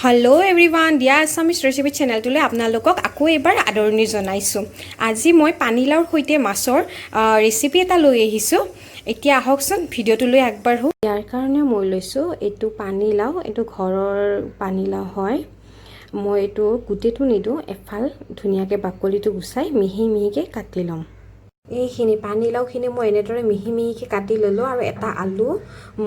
Hello everyone दिया Assamese recipe चेनेलटुले आपनालोকক আকৌ এবাৰ আদৰণি জনাইছো। আজি মই পানীলাওৰ সৈতে মাছৰ ৰেচিপি এটা লৈ আহিছো। এতিয়া আহকচোন ভিডিওটো লৈ আগবাঢ়ো। ইয়াৰ কাৰণে মই লৈছো এটো পানীলাও, এটো ঘৰৰ পানীলাও হয়। মই এটো গুটেটো নিদো, এফাল ধুনিয়াকে বাকলিটো গুছাই মিহি মিহিকে কাটি লম। এইখিনি পানীলাওখিনি মই এনেদৰে মিহি মিহিকে কাটি ললো আৰু এটা আলু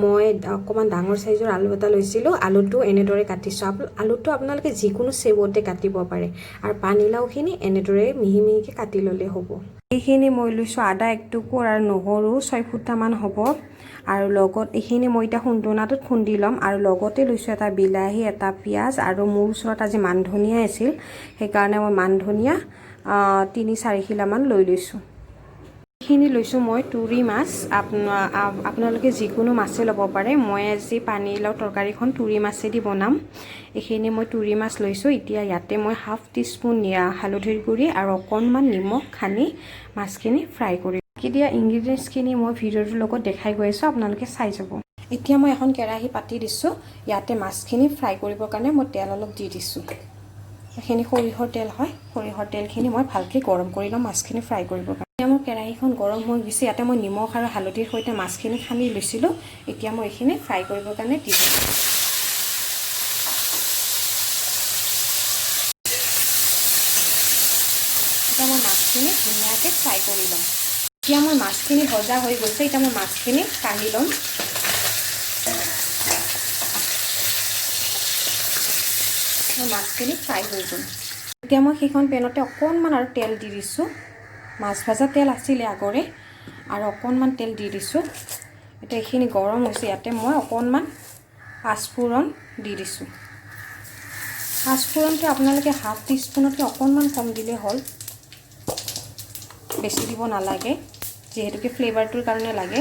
মই অকমান ডাঙৰ সাইজৰ আলু এটা লৈছিলো। আলুটো এনেদৰে কাটিছো। আলুটো আপোনালোকে যিকোনো সেৱতে কাটিব পাৰে আৰু পানীলাওখিনি এনেদৰে মিহি মিহিকে কাটি ললে হ'ব। এইখিনি মই লৈছো আদা এক টুকুৰ আৰু নহৰু 6 ফুটা মান হ'ব আৰু লগত এইখিনি মই এটা খুন্দনাটোত খুন্দি লম আৰু লগতে লৈছো এটা বিলাহী, এটা পিয়াজ আৰু মোৰ ওচৰত আজি মান ধনিয়া আছিল, সেই কাৰণে মই মান ধনিয়া 3-4 খিলা মান লৈ লৈছো। এইখিনি লৈছো মই তুৰি মাছ, আপোনালোকে যিকোনো মাছে ল'ব পাৰে। মই আজি পানীলাও তৰকাৰীখন তুৰি মাছেদি বনাম। এইখিনি মই তুৰি মাছ লৈছো। এতিয়া ইয়াতে মই হাফ টিস্পুন হালধিৰ গুড়ি আৰু অকণমান নিমখ খানি মাছখিনি ফ্ৰাই কৰি দিয়া ইনগ্ৰেডিয়েন্টছখিনি মই ভিডিওটোৰ লগত দেখাই গৈ আছো, আপোনালোকে চাই যাব। এতিয়া মই এখন কেৰাহী পাতি দিছো। ইয়াতে মাছখিনি ফ্ৰাই কৰিবৰ কাৰণে মই তেল অলপ দি দিছো। এইখিনি সৰিয়হৰ তেল হয়। সৰিয়হৰ তেলখিনি মই ভালকে গৰম কৰি লম মাছখিনি ফ্ৰাই কৰিবৰ কাৰণে। মোৰ কেৰাহীখন গৰম হৈ গৈছে। ইয়াতে মই নিমখ আৰু হালধিৰ সৈতে মাছখিনি সানি লৈছিলো। এতিয়া মই এইখিনি ফ্ৰাই কৰিবৰ কাৰণে দি দিম। এতিয়া মই মাছখিনি ধুনীয়াকে ফ্ৰাই কৰি ল'ম। এতিয়া মই মাছখিনি ভজা হৈ গৈছে। এতিয়া মই মাছখিনি কাঢ়ি ল'ম। মাছখিনি ফ্ৰাই হৈ গ'ল। এতিয়া মই সেইখন পেনতে অকণমান আৰু তেল দি দিছো। মাছ ভাজা তেল আছিলে আগৰে আৰু অকণমান তেল দি দিছো। এতিয়া এইখিনি গৰম হৈছে। ইয়াতে মই অকণমান পাঁচফোৰণ দি দিছো। পাঁচফোৰণটো আপোনালোকে হাফ টিস্পুনতকৈ অকণমান কম দিলে হ'ল, বেছি দিব নালাগে, যিহেতুকে ফ্লেভাৰটোৰ কাৰণে লাগে।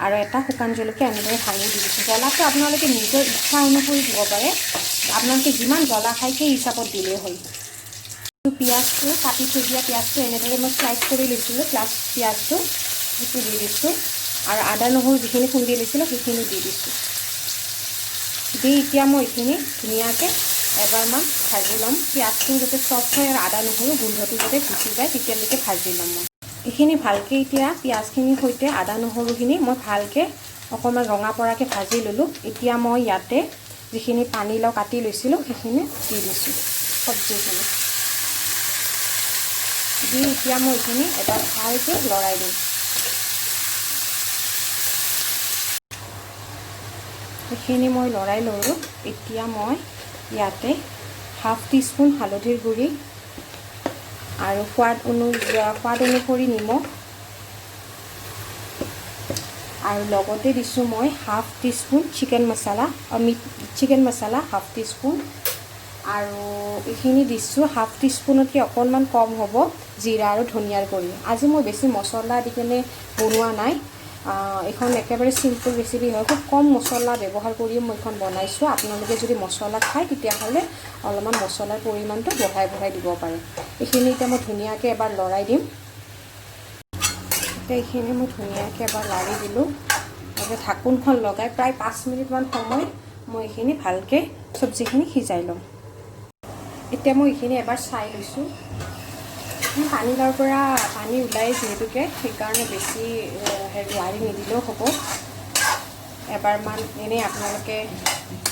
আৰু এটা শুকান জলকীয়া এনেদৰে ভাঙি দি দিছো। জ্বলাটো আপোনালোকে নিজৰ ইচ্ছা অনুসৰি দিব পাৰে, আপোনালোকে যিমান জ্বলা খায় সেই হিচাপত দিলেই হ'ল। পিঁয়াজটো কাটি থৈ দিয়া পিঁয়াজটো এনেদৰে মই স্লাইচ কৰি লৈছিলোঁ। পিঁয়াজটো সেইটো দি দিছোঁ আৰু আদা নহৰু যিখিনি খুন্দি লৈছিলোঁ সেইখিনি দি দিছোঁ। দি এতিয়া মই এইখিনি ধুনীয়াকৈ এবাৰমান ভাজি ল'ম। পিঁয়াজটো যাতে চফ্ট হয় আৰু আদা নহৰু গোন্ধটো যাতে গুচি যায় তেতিয়ালৈকে ভাজি ল'ম মই। এইখিনি ভালকৈ এতিয়া পিঁয়াজখিনিৰ সৈতে আদা নহৰুখিনি মই ভালকৈ অকণমান ৰঙা পৰাকৈ ভাজি ল'লোঁ। এতিয়া মই ইয়াতে যিখিনি পানীলাও কাটি লৈছিলোঁ সেইখিনি দি দিছোঁ চব্জিখিনি। দি এতিয়া মই এইখিনি এবাৰ ভালকৈ লৰাই দিম। এইখিনি মই লৰাই ল'লোঁ। এতিয়া মই ইয়াতে হাফ টিস্পুন হালধিৰ গুড়ি আৰু সোৱাদ অনুসৰি নিমখ আৰু লগতে দিছোঁ মই হাফ টিস্পুন চিকেন মছলা হাফ টিস্পুন আৰু এইখিনি দিছোঁ হাফ টিস্পুনতকৈ অকণমান কম হ'ব জিৰা আৰু ধনিয়াৰ গুড়ি। আজি মই বেছি মছলা দি কেনে বনোৱা নাই। এইখন একেবাৰে চিম্পল ৰেচিপি হয়। খুব কম মছলা ব্যৱহাৰ কৰি মই এইখন বনাইছোঁ। আপোনালোকে যদি মছলা খায় তেতিয়াহ'লে অলপমান মছলাৰ পৰিমাণটো বঢ়াই দিব পাৰে। এইখিনি এতিয়া মই ধুনীয়াকৈ এবাৰ লৰাই দিম। এতিয়া এইখিনি মই ধুনীয়াকৈ এবাৰ লাৰি দিলোঁ। তাৰপিছত ঢাকোনখন লগাই প্ৰায় 5 মিনিটমান সময় মই এইখিনি ভালকৈ চব্জিখিনি সিজাই ল'ম। এতিয়া মই এইখিনি এবাৰ চাই লৈছোঁ। পানীলাওৰ পৰা পানী ওলাই যিহেতুকে সেইকাৰণে বেছি লাৰি নিদিলেও হ'ব। এবাৰমান এনেই আপোনালোকে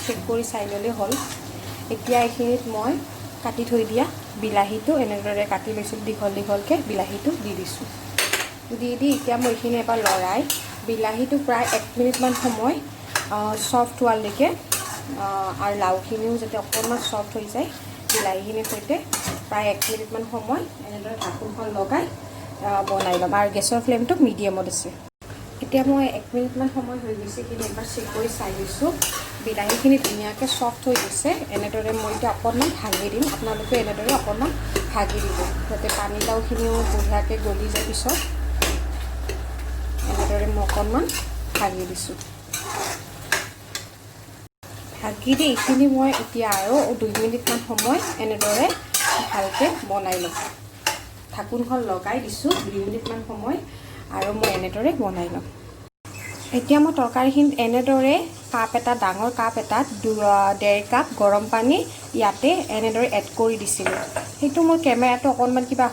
চেক কৰি চাই ল'লেই হ'ল। এতিয়া এইখিনিত মই কাটি থৈ দিয়া বিলাহীটো এনেদৰে কাটি লৈছিলোঁ দীঘল দীঘলকৈ বিলাহীটো দি দিছোঁ। দি এতিয়া মই এইখিনি এবাৰ লৰাই বিলাহীটো প্ৰায় 1 মিনিটমান সময় চফ্ট হোৱালৈকে আৰু লাওখিনিও যাতে অকণমান চফ্ট হৈ যায় বিলাহীখিনিৰ সৈতে প্ৰায় 1 মিনিটমান সময় এনেদৰে ঢাকোনখন লগাই বনাই ল'ম আৰু গেছৰ ফ্লেমটো মিডিয়ামত আছে। এতিয়া মই 1 মিনিটমান সময় হৈ গৈছে, এইখিনি এবাৰ চেক কৰি চাই লৈছোঁ। বিলাহীখিনি ধুনীয়াকৈ চফ্ট হৈ গৈছে। এনেদৰে মই এতিয়া অকণমান ভাঙি দিম। আপোনালোকে এনেদৰে অকণমান ভাগি দিব যাতে পানীলাওখিনিও বঢ়িয়াকৈ গলি যায়। পিছত এনেদৰে মই অকণমান ভাগি দিছোঁ। ভাগি দি এইখিনি মই এতিয়া আৰু 2 মিনিটমান সময় এনেদৰে ভালকৈ বনাই ল'ম। ঢাকোনখন লগাই দিছোঁ 2 মিনিটমান সময় আৰু মই এনেদৰে বনাই ল'ম। এতিয়া মই তৰকাৰীখিনিত এনেদৰে কাপ এটা ডাঙৰ কাপ এটাত 1.5 কাপ গৰম পানী ইয়াতে এনেদৰে এড কৰি দিছিলোঁ। সেইটো মোৰ কেমেৰাটো অকণমান কিবা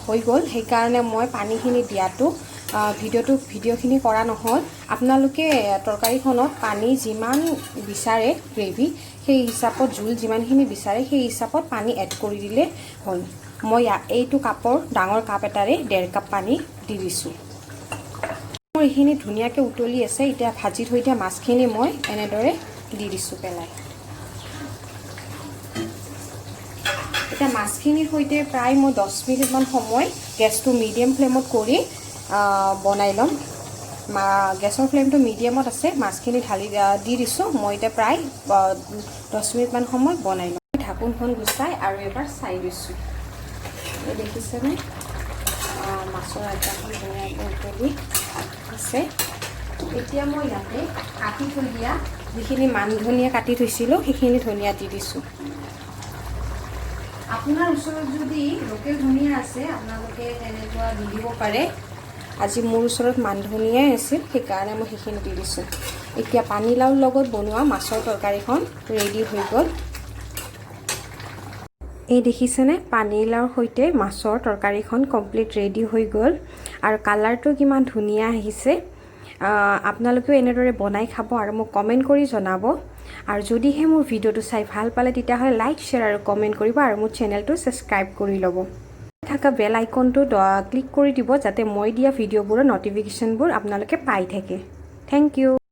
হৈ গ'ল, সেইকাৰণে মই পানীখিনি দিয়াটো ভিডিঅ'খিনি কৰা নহ'ল। আপোনালোকে তৰকাৰীখনত পানী যিমান বিচাৰে গ্ৰেভি, সেই হিচাপত জোল যিমানখিনি বিচাৰে সেই হিচাপত পানী এড কৰি দিলে হ'ল। মই এইটো কাপৰ ডাঙৰ কাপ এটাৰে 1.5 কাপ পানী দি দিছোঁ। মোৰ এইখিনি ধুনীয়াকৈ উতলি আছে। এতিয়া ভাজি থৈ দিয়া মাছখিনি মই এনেদৰে দি দিছোঁ পেলাই। এতিয়া মাছখিনিৰ সৈতে প্ৰায় মই 10 মিনিটমান সময় গেছটো মিডিয়াম ফ্লেমত কৰি বনাই ল'ম। গেছৰ ফ্লেমটো মিডিয়ামত আছে। মাছখিনি দি দিছোঁ। মই এতিয়া প্ৰায় 10 মিনিটমান সময় বনাই ল'ম। ঢাকোনখন গুচাই আৰু এবাৰ চাই লৈছোঁ। এই দেখিছেনে মাছৰ আঞ্জাখন ধুনীয়াকৈ উতলি আছে। এতিয়া মই ইয়াতে কাটি থৈ দিয়া যিখিনি মান ধনিয়া কাটি থৈছিলোঁ সেইখিনি ধনিয়া দি দিছোঁ। আপোনাৰ ওচৰত যদি লোকেল ধনিয়া আছে আপোনালোকে তেনেকুৱা দি দিব পাৰে। আজি মোৰ ওচৰত মান ধনিয়াই আছিল, সেইকাৰণে মই সেইখিনি দি দিছোঁ। এতিয়া পানীলাওৰ লগত বনোৱা মাছৰ তৰকাৰীখন ৰেডি হৈ গ'ল। এই দেখিছেনে পানীলাওৰ সৈতে মাছৰ তৰকাৰীখন কমপ্লিট ৰেডি হৈ গ'ল আৰু কালাৰটো কিমান ধুনীয়া আহিছে। আপোনালোকেও এনেদৰে বনাই খাব আৰু মোক কমেণ্ট কৰি জনাব। আৰু যদিহে মোৰ ভিডিঅ'টো চাই ভাল পালে তেতিয়াহ'লে লাইক, শ্বেয়াৰ আৰু কমেণ্ট কৰিব আৰু মোৰ চেনেলটো ছাবস্ক্ৰাইব কৰি ল'ব। থকা বেল আইকনটো ক্লিক কৰি দিব যাতে মই দিয়া ভিডিঅ'বোৰৰ ন'টিফিকেশ্যনবোৰ আপোনালোকে পাই থাকে। Thank U.